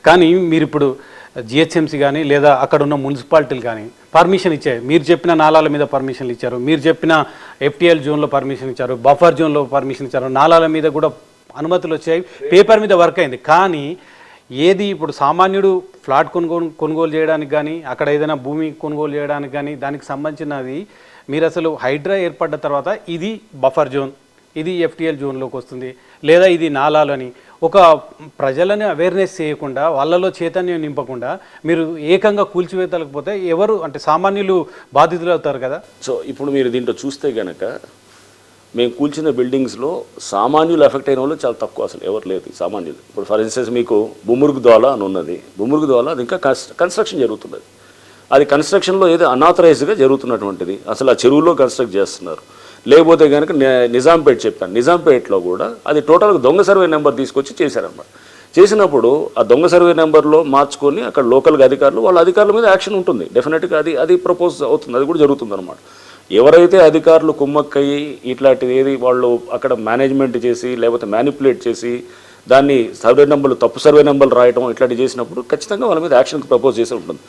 కానీ మీరు ఇప్పుడు జిహెచ్ఎంసీ కానీ లేదా అక్కడ ఉన్న మున్సిపాలిటీలు కానీ పర్మిషన్ ఇచ్చాయి. మీరు చెప్పిన నాలాల మీద పర్మిషన్లు ఇచ్చారు, మీరు చెప్పిన ఎఫ్టీఎల్ జోన్లో పర్మిషన్ ఇచ్చారు, బఫర్ జోన్లో పర్మిషన్ ఇచ్చారు, నాలాల మీద కూడా అనుమతులు వచ్చాయి, పేపర్ మీద వర్క్ అయింది. కానీ ఏది ఇప్పుడు సామాన్యుడు ఫ్లాట్ కొనుగోలు చేయడానికి కానీ అక్కడ ఏదైనా భూమి కొనుగోలు చేయడానికి కానీ దానికి సంబంధించినది మీరు అసలు హైడ్రా ఏర్పడ్డ తర్వాత ఇది బఫర్ జోన్, ఇది ఎఫ్టీఎల్ జోన్లోకి వస్తుంది, లేదా ఇది నాలాలని ఒక ప్రజలని అవేర్నెస్ చేయకుండా వాళ్ళలో చైతన్యం నింపకుండా మీరు ఏకంగా కూల్చివేతలేకపోతే ఎవరు అంటే సామాన్యులు బాధితులు అవుతారు కదా. సో ఇప్పుడు మీరు దీంట్లో చూస్తే కనుక మేము కూల్చిన బిల్డింగ్స్లో సామాన్యులు ఎఫెక్ట్ అయిన వాళ్ళు చాలా తక్కువ, అసలు ఎవరు లేదు సామాన్యులు. ఇప్పుడు ఫర్ ఇన్స్టెన్స్ మీకు బుమురుగు దోల అని ఉన్నది, బుమురుగు దోల అది ఇంకా కన్స్ట్రక్షన్ జరుగుతున్నది. అది కన్స్ట్రక్షన్లో ఏదో అన్ఆథరైజ్డ్గా జరుగుతున్నటువంటిది, అసలు ఆ చెరువులో కన్స్ట్రక్ట్ చేస్తున్నారు. లేకపోతే కనుక నిజాంపేట చెప్పాను, నిజాంపేటలో కూడా అది టోటల్గా దొంగ సర్వే నెంబర్ తీసుకొచ్చి చేశారన్నమాట. చేసినప్పుడు ఆ దొంగ సర్వే నెంబర్లో మార్చుకొని అక్కడ లోకల్గా అధికారులు వాళ్ళ అధికారుల మీద యాక్షన్ ఉంటుంది డెఫినెట్గా, అది ప్రపోజ్ అవుతుంది, అది కూడా జరుగుతుంది అనమాట. ఎవరైతే అధికారులు కుమ్మక్కయ్యి ఇట్లాంటిది ఏది వాళ్ళు అక్కడ మేనేజ్మెంట్ చేసి లేకపోతే మ్యానిపులేట్ చేసి దాన్ని సర్వే నెంబర్లు తప్పు సర్వే నెంబర్లు రాయటం ఇట్లాంటివి చేసినప్పుడు ఖచ్చితంగా వాళ్ళ మీద యాక్షన్కి ప్రపోజ్ చేసి ఉంటుంది.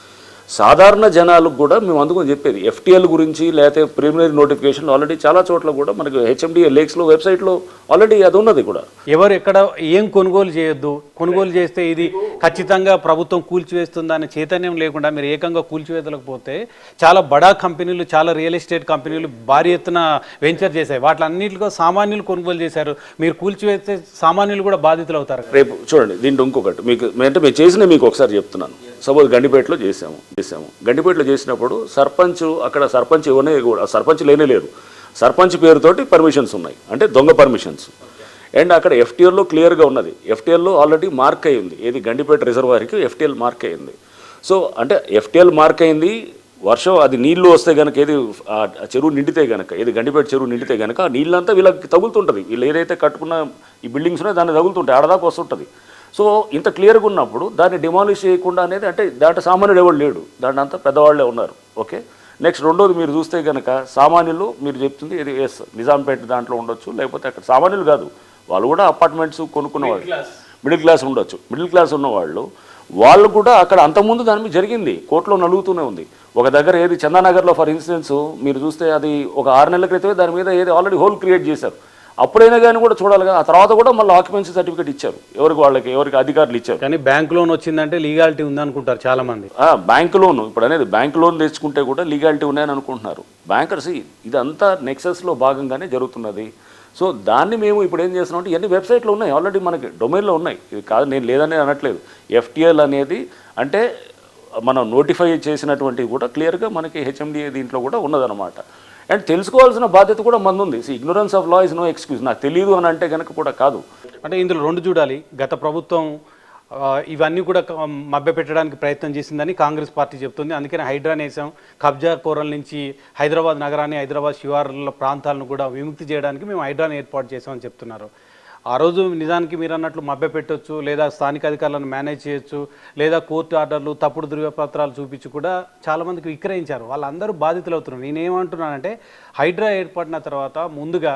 సాధారణ జనాలకు కూడా మేము అందుకని చెప్పేది ఎఫ్టీఎల్ గురించి లేకపోతే ప్రిలిమినరీ నోటిఫికేషన్ ఆల్రెడీ చాలా చోట్ల కూడా మనకి హెచ్ఎండిఏ లేక్స్లో వెబ్సైట్లో ఆల్రెడీ అది ఉన్నది కూడా. ఎవరు ఎక్కడ ఏం కొనుగోలు చేయొద్దు, కొనుగోలు చేస్తే ఇది ఖచ్చితంగా ప్రభుత్వం కూల్చివేస్తుంది అనే చైతన్యం లేకుండా మీరు ఏకంగా కూల్చివేతలేకపోతే చాలా బడా కంపెనీలు, చాలా రియల్ ఎస్టేట్ కంపెనీలు భారీ ఎత్తున వెంచర్ చేశాయి, వాటిలన్నింటిలో సామాన్యులు కొనుగోలు చేశారు. మీరు కూల్చివేస్తే సామాన్యులు కూడా బాధితులు అవుతారు. రేపు చూడండి దీంట్లో ఇంకొకటి మీకు అంటే మేము చేసిన మీకు ఒకసారి చెప్తున్నాను. సపోజ్ గండిపేటలో చేసాము, గండిపేటలో చేసినప్పుడు అక్కడ సర్పంచ్ ఇవ్వనే కూడా సర్పంచ్ లేరు, సర్పంచ్ పేరుతోటి పర్మిషన్స్ ఉన్నాయి, అంటే దొంగ పర్మిషన్స్. అండ్ అక్కడ ఎఫ్టీఎల్లో క్లియర్గా ఉన్నది, ఎఫ్టీఎల్లో ఆల్రెడీ మార్క్ అయ్యింది, ఏది గండిపేట రిజర్వాయర్కి ఎఫ్టీఎల్ మార్క్ అయ్యింది. సో అంటే ఎఫ్టీఎల్ మార్క్ అయింది, వర్షం అది నీళ్లు వస్తే కనుక ఏది చెరువు నిండితే కనుక ఏది గండిపేట చెరువు నిండితే కనుక ఆ నీళ్ళంతా వీళ్ళకి తగులుతుంటుంది, వీళ్ళు ఏదైతే కట్టుకున్న ఈ బిల్డింగ్స్ ఉన్నాయో దాన్ని తగులుతుంటాయి, ఆడదాకా వస్తుంటుంది. సో ఇంత క్లియర్గా ఉన్నప్పుడు దాన్ని డిమాలిష్ చేయకుండా అనేది అంటే దాంట్లో సామాన్యుడు ఎవరు లేడు, దాంట్లో అంతా పెద్దవాళ్లే ఉన్నారు. ఓకే, నెక్స్ట్ రెండోది మీరు చూస్తే కనుక సామాన్యులు మీరు చెప్తుంది ఇది ఎస్ నిజాంపేట దాంట్లో ఉండొచ్చు, లేకపోతే అక్కడ సామాన్యులు కాదు వాళ్ళు కూడా అపార్ట్మెంట్స్ కొనుక్కున్నవాళ్ళు మిడిల్ క్లాస్ ఉండొచ్చు, మిడిల్ క్లాస్ ఉన్నవాళ్ళు వాళ్ళు కూడా అక్కడ అంతకుముందు దాని మీద జరిగింది, కోర్టులో నలుగుతూనే ఉంది. ఒక దగ్గర ఏది చందానగర్లో ఫర్ ఇన్స్టెన్స్ మీరు చూస్తే అది ఒక 6 నెలల క్రితమే దాని మీద ఏది ఆల్రెడీ హోల్ క్రియేట్ చేశారు, అప్పుడైనా కానీ కూడా చూడాలి కదా. ఆ తర్వాత కూడా మళ్ళీ ఆక్యుపెన్సీ సర్టిఫికేట్ ఇచ్చారు, ఎవరికి అధికారులు ఇచ్చారు. కానీ బ్యాంక్ లోన్ వచ్చిందంటే లీగాలిటీ ఉందనుకుంటారు చాలా మంది. బ్యాంక్ లోన్ ఇప్పుడు అనేది బ్యాంక్ లోన్ తెచ్చుకుంటే కూడా లీగాలిటీ ఉన్నాయని అనుకుంటున్నారు బ్యాంకర్స్. ఇదంతా నెక్సెస్లో భాగంగానే జరుగుతున్నది. సో దాన్ని మేము ఇప్పుడు ఏం చేస్తున్నాం అంటే ఇవన్నీ వెబ్సైట్లో ఉన్నాయి, ఆల్రెడీ మనకి డొమైన్లో ఉన్నాయి, ఇది కాదు నేను లేదని అనట్లేదు. ఎఫ్టీఎల్ అనేది అంటే మనం నోటిఫై చేసినటువంటివి కూడా క్లియర్గా మనకి హెచ్ఎండిఏ దీంట్లో కూడా ఉన్నదన్నమాట. అండ్ తెలుసుకోవాల్సిన బాధ్యత కూడా మంది ఉంది. Ignorance of law is no excuse, నాకు తెలియదు అని అంటే కనుక కూడా కాదు. అంటే ఇందులో రెండు చూడాలి, గత ప్రభుత్వం ఇవన్నీ కూడా మభ్యపెట్టడానికి ప్రయత్నం చేసిందని కాంగ్రెస్ పార్టీ చెప్తుంది. అందుకని హైడ్రాని వేసాం, కబ్జా కోరల నుంచి హైదరాబాద్ నగరాన్ని, హైదరాబాద్ శివార్ల ప్రాంతాలను కూడా విముక్తి చేయడానికి మేము హైడ్రాని ఏర్పాటు చేసామని చెప్తున్నారు. ఆ రోజు నిజానికి మీరు అన్నట్లు మభ్యపెట్టవచ్చు, లేదా స్థానిక అధికారులను మేనేజ్ చేయొచ్చు, లేదా కోర్టు ఆర్డర్లు తప్పుడు ధృవపత్రాలు చూపించి కూడా చాలామందికి విక్రయించారు, వాళ్ళందరూ బాధితులు అవుతున్నారు. నేనేమంటున్నానంటే హైడ్రా ఏర్పడిన తర్వాత ముందుగా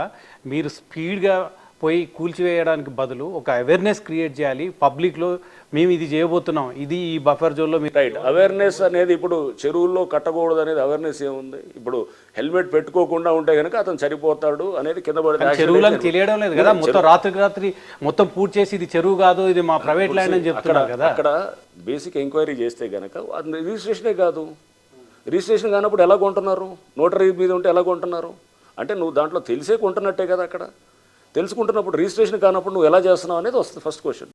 మీరు స్పీడ్గా పోయి కూల్చివేయడానికి బదులు ఒక అవేర్నెస్ క్రియేట్ చేయాలి పబ్లిక్లో, మేము ఇది చేయబోతున్నాం, ఇది ఈ బఫర్ జోన్లో మీరు రైట్. అవేర్నెస్ అనేది ఇప్పుడు చెరువుల్లో కట్టకూడదు అనేది అవేర్నెస్ ఏముంది, ఇప్పుడు హెల్మెట్ పెట్టుకోకుండా ఉంటే కనుక అతను చనిపోతాడు అనేది కింద పడితే చెరువులను తెలియడం లేదు కదా, మొత్తం రాత్రి మొత్తం పూర్తి చేసి ఇది చెరువు కాదు ఇది మా ప్రైవేట్ ల్యాండ్ అని చెప్తున్నారు కదా. అక్కడ బేసిక్ ఎంక్వైరీ చేస్తే కనుక అది రిజిస్ట్రేషనే కాదు, రిజిస్ట్రేషన్ కానప్పుడు ఎలా కొంటున్నారు, నోటరీ మీద ఉంటే ఎలా కొంటున్నారు అంటే నువ్వు దాంట్లో తెలిసే కొంటున్నట్టే కదా. అక్కడ తెలుసుకుంటున్నప్పుడు రిజిస్ట్రేషన్ కానప్పుడు నువ్వు ఎలా చేస్తున్నావు అనేది వస్తుంది ఫస్ట్ క్వశ్చన్.